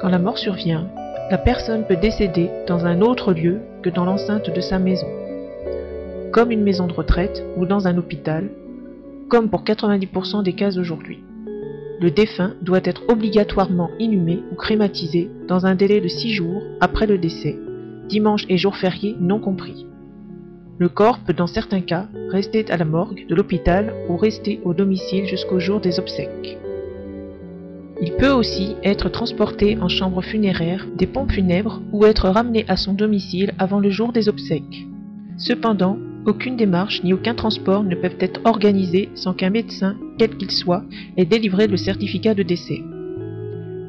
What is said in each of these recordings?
Quand la mort survient, la personne peut décéder dans un autre lieu que dans l'enceinte de sa maison, comme une maison de retraite ou dans un hôpital, comme pour 90% des cas aujourd'hui. Le défunt doit être obligatoirement inhumé ou crématisé dans un délai de 6 jours après le décès, dimanche et jours fériés non compris. Le corps peut dans certains cas rester à la morgue de l'hôpital ou rester au domicile jusqu'au jour des obsèques. Il peut aussi être transporté en chambre funéraire, des pompes funèbres ou être ramené à son domicile avant le jour des obsèques. Cependant, aucune démarche ni aucun transport ne peuvent être organisés sans qu'un médecin, quel qu'il soit, ait délivré le certificat de décès.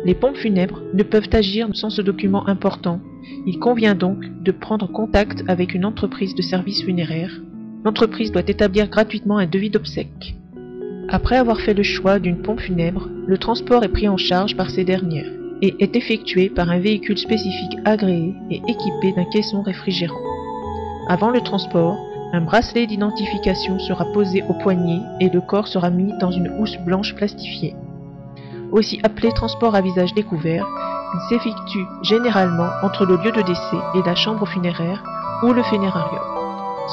Les pompes funèbres ne peuvent agir sans ce document important. Il convient donc de prendre contact avec une entreprise de services funéraires. L'entreprise doit établir gratuitement un devis d'obsèques. Après avoir fait le choix d'une pompe funèbre, le transport est pris en charge par ces dernières et est effectué par un véhicule spécifique agréé et équipé d'un caisson réfrigérant. Avant le transport, un bracelet d'identification sera posé au poignet et le corps sera mis dans une housse blanche plastifiée. Aussi appelé transport à visage découvert, il s'effectue généralement entre le lieu de décès et la chambre funéraire ou le funérarium.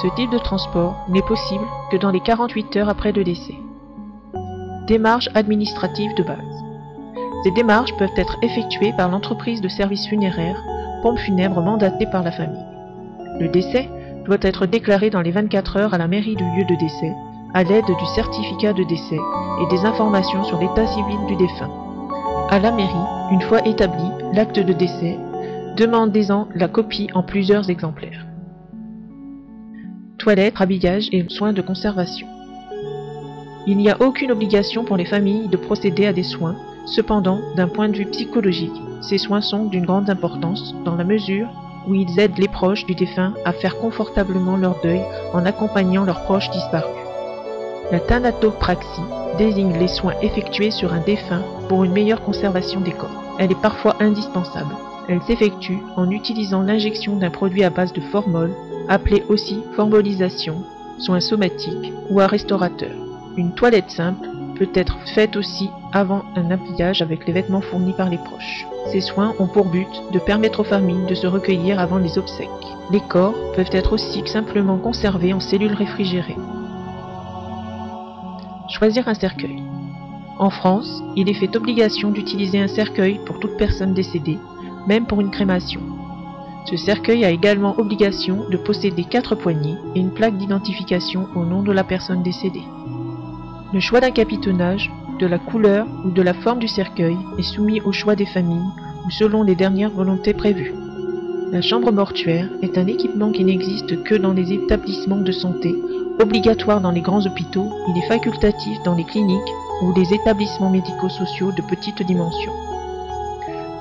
Ce type de transport n'est possible que dans les 48 heures après le décès. Démarches administratives de base. Ces démarches peuvent être effectuées par l'entreprise de services funéraires, pompe funèbre mandatée par la famille. Le décès doit être déclaré dans les 24 heures à la mairie du lieu de décès, à l'aide du certificat de décès et des informations sur l'état civil du défunt. À la mairie, une fois établi l'acte de décès, demandez-en la copie en plusieurs exemplaires. Toilettes, habillage et soins de conservation. Il n'y a aucune obligation pour les familles de procéder à des soins. Cependant, d'un point de vue psychologique, ces soins sont d'une grande importance dans la mesure où ils aident les proches du défunt à faire confortablement leur deuil en accompagnant leurs proches disparus. La thanatopraxie désigne les soins effectués sur un défunt pour une meilleure conservation des corps. Elle est parfois indispensable. Elle s'effectue en utilisant l'injection d'un produit à base de formol, appelé aussi formolisation, soin somatique ou un restaurateur. Une toilette simple peut être faite aussi avant un habillage avec les vêtements fournis par les proches. Ces soins ont pour but de permettre aux familles de se recueillir avant les obsèques. Les corps peuvent être aussi simplement conservés en cellules réfrigérées. Choisir un cercueil. En France, il est fait obligation d'utiliser un cercueil pour toute personne décédée, même pour une crémation. Ce cercueil a également obligation de posséder 4 poignées et une plaque d'identification au nom de la personne décédée. Le choix d'un capitonnage, de la couleur ou de la forme du cercueil est soumis au choix des familles ou selon les dernières volontés prévues. La chambre mortuaire est un équipement qui n'existe que dans les établissements de santé, obligatoire dans les grands hôpitaux, il est facultatif dans les cliniques ou les établissements médico-sociaux de petite dimension.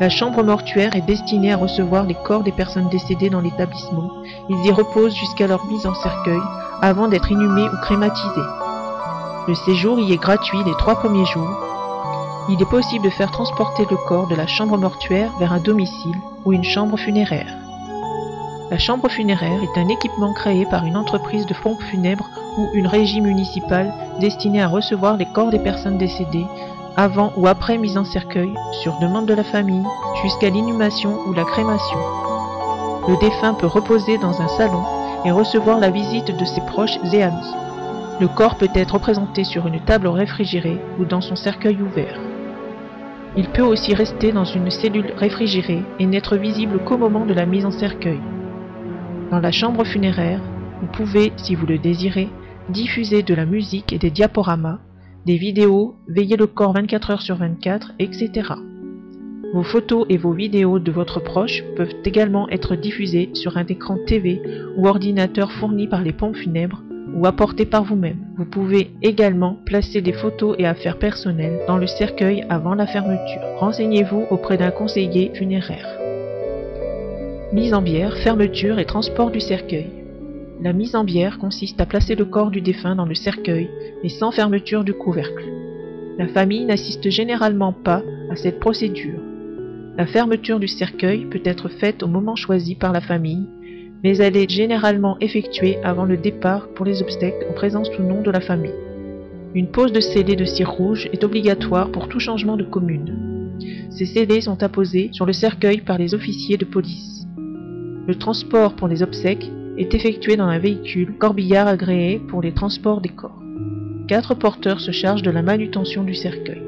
La chambre mortuaire est destinée à recevoir les corps des personnes décédées dans l'établissement. Ils y reposent jusqu'à leur mise en cercueil avant d'être inhumés ou crématisés. Le séjour y est gratuit les 3 premiers jours. Il est possible de faire transporter le corps de la chambre mortuaire vers un domicile ou une chambre funéraire. La chambre funéraire est un équipement créé par une entreprise de pompes funèbres ou une régie municipale destinée à recevoir les corps des personnes décédées avant ou après mise en cercueil, sur demande de la famille, jusqu'à l'inhumation ou la crémation. Le défunt peut reposer dans un salon et recevoir la visite de ses proches et amis. Le corps peut être représenté sur une table réfrigérée ou dans son cercueil ouvert. Il peut aussi rester dans une cellule réfrigérée et n'être visible qu'au moment de la mise en cercueil. Dans la chambre funéraire, vous pouvez, si vous le désirez, diffuser de la musique et des diaporamas, des vidéos, veiller le corps 24 heures sur 24, etc. Vos photos et vos vidéos de votre proche peuvent également être diffusées sur un écran TV ou ordinateur fourni par les pompes funèbres ou apporté par vous-même. Vous pouvez également placer des photos et affaires personnelles dans le cercueil avant la fermeture. Renseignez-vous auprès d'un conseiller funéraire. Mise en bière, fermeture et transport du cercueil. La mise en bière consiste à placer le corps du défunt dans le cercueil, mais sans fermeture du couvercle. La famille n'assiste généralement pas à cette procédure. La fermeture du cercueil peut être faite au moment choisi par la famille, mais elle est généralement effectuée avant le départ pour les obsèques en présence ou non de la famille. Une pose de scellé de cire rouge est obligatoire pour tout changement de commune. Ces scellés sont apposés sur le cercueil par les officiers de police. Le transport pour les obsèques est effectué dans un véhicule corbillard agréé pour les transports des corps. 4 porteurs se chargent de la manutention du cercueil.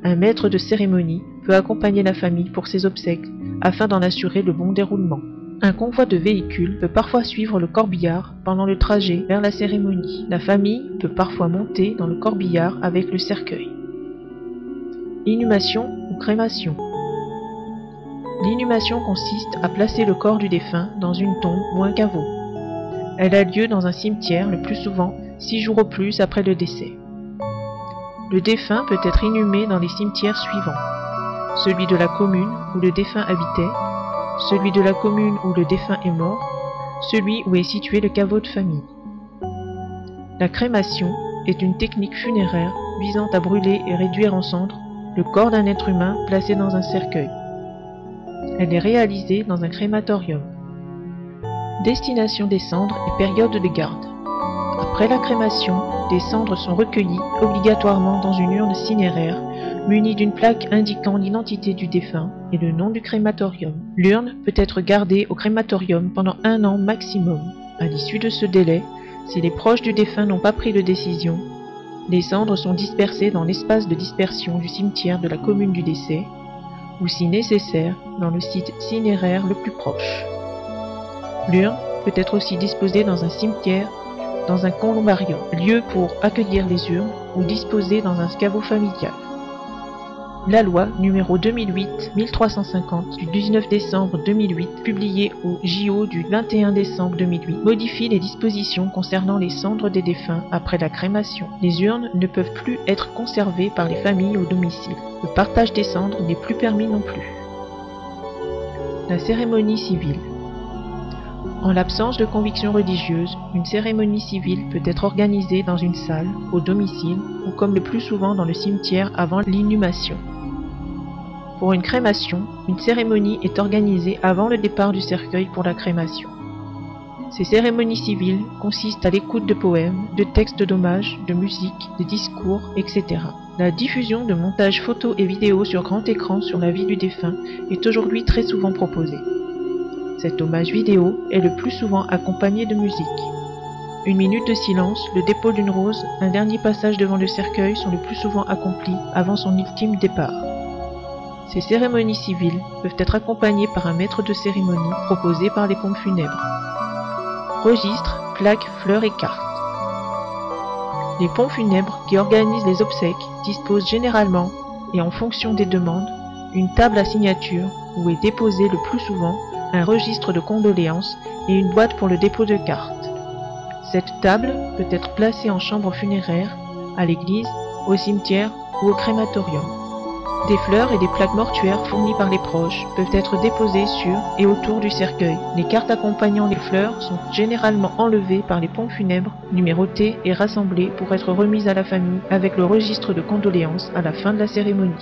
Un maître de cérémonie peut accompagner la famille pour ses obsèques afin d'en assurer le bon déroulement. Un convoi de véhicules peut parfois suivre le corbillard pendant le trajet vers la cérémonie. La famille peut parfois monter dans le corbillard avec le cercueil. Inhumation ou crémation. L'inhumation consiste à placer le corps du défunt dans une tombe ou un caveau. Elle a lieu dans un cimetière le plus souvent 6 jours au plus après le décès. Le défunt peut être inhumé dans les cimetières suivants: celui de la commune où le défunt habitait, celui de la commune où le défunt est mort, celui où est situé le caveau de famille. La crémation est une technique funéraire visant à brûler et réduire en cendres le corps d'un être humain placé dans un cercueil. Elle est réalisée dans un crématorium. Destination des cendres et période de garde. Après la crémation, les cendres sont recueillies obligatoirement dans une urne cinéraire munie d'une plaque indiquant l'identité du défunt et le nom du crématorium. L'urne peut être gardée au crématorium pendant 1 an maximum. À l'issue de ce délai, si les proches du défunt n'ont pas pris de décision, les cendres sont dispersées dans l'espace de dispersion du cimetière de la commune du décès, ou si nécessaire, dans le site cinéraire le plus proche. L'urne peut être aussi disposée dans un cimetière, dans un columbarium, lieu pour accueillir les urnes, ou disposée dans un caveau familial. La loi numéro 2008-1350 du 19 décembre 2008, publiée au JO du 21 décembre 2008, modifie les dispositions concernant les cendres des défunts après la crémation. Les urnes ne peuvent plus être conservées par les familles au domicile. Le partage des cendres n'est plus permis non plus. La cérémonie civile. En l'absence de conviction religieuse, une cérémonie civile peut être organisée dans une salle, au domicile, ou comme le plus souvent dans le cimetière avant l'inhumation. Pour une crémation, une cérémonie est organisée avant le départ du cercueil pour la crémation. Ces cérémonies civiles consistent à l'écoute de poèmes, de textes d'hommage, de musique, de discours, etc. La diffusion de montages photos et vidéos sur grand écran sur la vie du défunt est aujourd'hui très souvent proposée. Cet hommage vidéo est le plus souvent accompagné de musique. 1 minute de silence, le dépôt d'une rose, un dernier passage devant le cercueil sont le plus souvent accomplis avant son ultime départ. Ces cérémonies civiles peuvent être accompagnées par un maître de cérémonie proposé par les pompes funèbres. Registres, plaques, fleurs et cartes. Les pompes funèbres qui organisent les obsèques disposent généralement, et en fonction des demandes, une table à signature où est déposé le plus souvent un registre de condoléances et une boîte pour le dépôt de cartes. Cette table peut être placée en chambre funéraire, à l'église, au cimetière ou au crématorium. Des fleurs et des plaques mortuaires fournies par les proches peuvent être déposées sur et autour du cercueil. Les cartes accompagnant les fleurs sont généralement enlevées par les pompes funèbres, numérotées et rassemblées pour être remises à la famille avec le registre de condoléances à la fin de la cérémonie.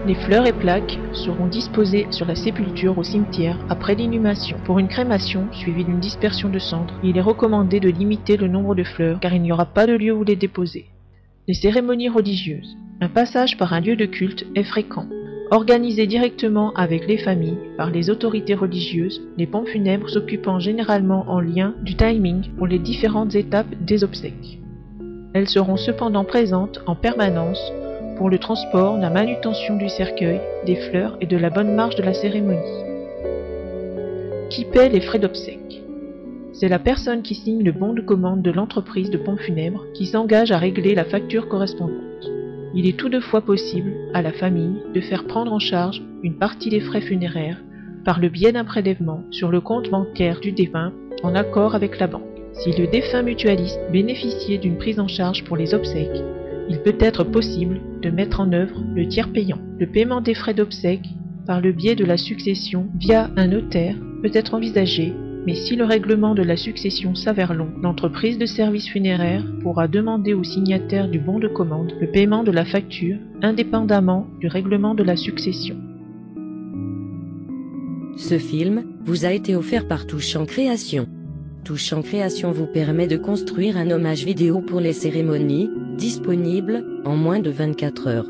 Les fleurs et plaques seront disposées sur la sépulture au cimetière après l'inhumation. Pour une crémation suivie d'une dispersion de cendres, il est recommandé de limiter le nombre de fleurs car il n'y aura pas de lieu où les déposer. Les cérémonies religieuses. Un passage par un lieu de culte est fréquent. Organisé directement avec les familles par les autorités religieuses, les pompes funèbres s'occupant généralement en lien du timing pour les différentes étapes des obsèques. Elles seront cependant présentes en permanence pour le transport, la manutention du cercueil, des fleurs et de la bonne marche de la cérémonie. Qui paie les frais d'obsèques? C'est la personne qui signe le bon de commande de l'entreprise de pompes funèbres qui s'engage à régler la facture correspondante. Il est toutefois possible à la famille de faire prendre en charge une partie des frais funéraires par le biais d'un prélèvement sur le compte bancaire du défunt en accord avec la banque. Si le défunt mutualiste bénéficiait d'une prise en charge pour les obsèques, il peut être possible de mettre en œuvre le tiers payant. Le paiement des frais d'obsèques par le biais de la succession via un notaire peut être envisagé, mais si le règlement de la succession s'avère long, l'entreprise de services funéraires pourra demander au signataire du bon de commande le paiement de la facture indépendamment du règlement de la succession. Ce film vous a été offert par Touchant Création. Touchant Création vous permet de construire un hommage vidéo pour les cérémonies, disponible en moins de 24 heures.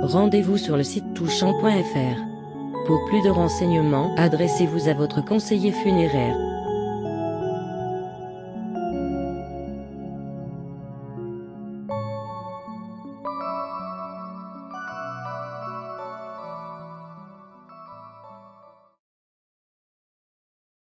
Rendez-vous sur le site touchant.fr. Pour plus de renseignements, adressez-vous à votre conseiller funéraire.